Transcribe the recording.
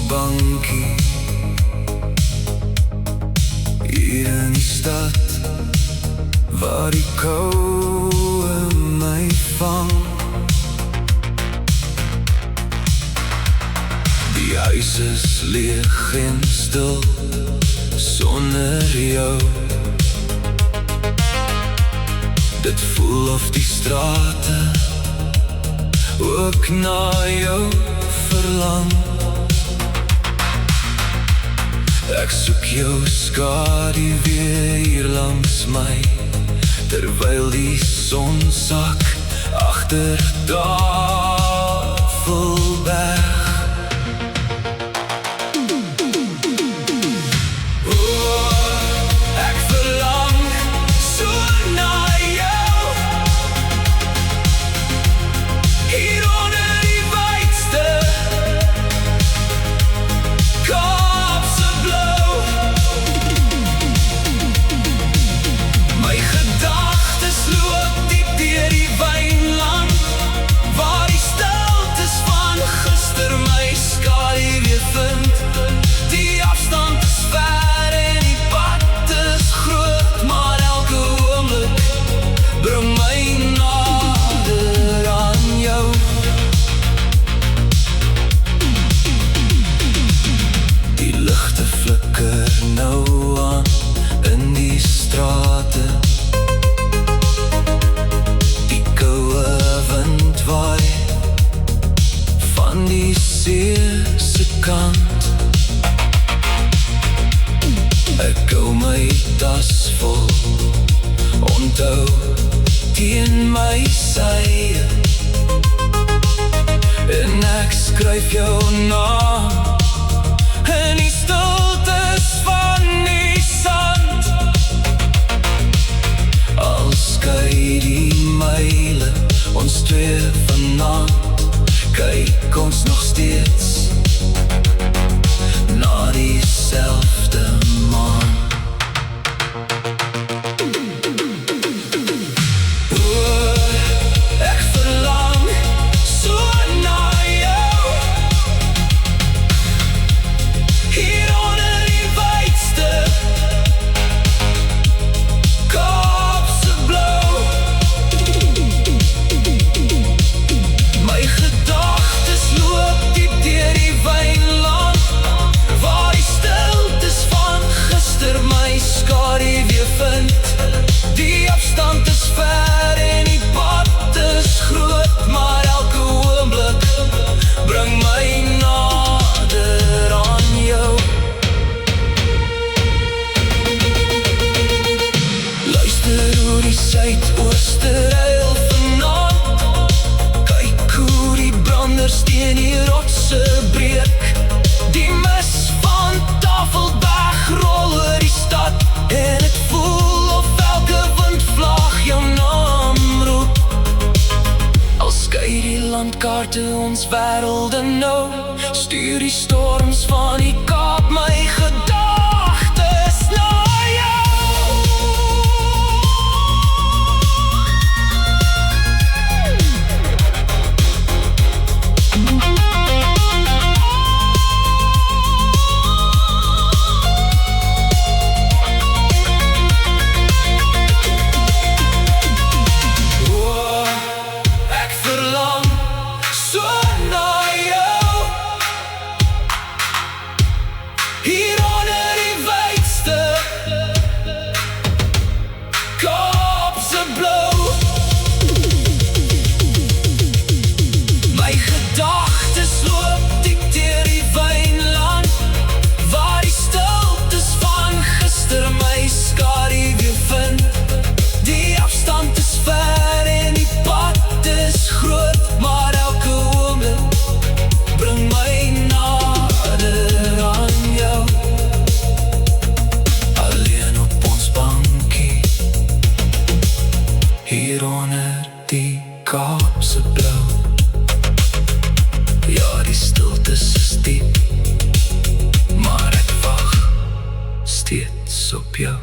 bankie hier in die stad, waar die koue my vang. Die huis is leeg en stil sonder jou. Dit voel of die strate ook na jou verlang. Ek soek jou skadu weer hier langs my, terwyl die son sak agter Tafelberg. Ek hou my tas vol, onthou teen my sye, en ek skryf jou naam in die stiltes van die sand. Al skei die myle ons twee vanaand, kyk ons nog steeds na dieselfde maan. Ek verlang so na jou, hier onder die wydste Kaapse blou. My gedagtes loop diep deur die wynland, waar die stiltes van gister my skadu weer vind. Die afstand is ver en die pad is groot, maar elke oomblik bring my nader aan jou. Luister hoe die suidooste ruil vanaand, kyk hoe die branders teen die rotse breek. Die mis van Tafelberg rol oor die stad, en ek voel of elke windvlaag jou naam roep. Al skei die landkaarte ons wêrelde nou, stuur die storms van die Kaap my gedagtes na jou. Ek verlang so na jou, hier onder die wydste Kaapse blou. My gedagtes loop diep deur die wynland, waar die stiltes van gister my skadu weer vind. Die afstand is ver en die pad is groot, maar elke oomblik bring my nader aan jou. Alleen op ons bankie, hier onder die Kaapse blou. Ja, die stiltes is diep, maar ek wag steeds op jou.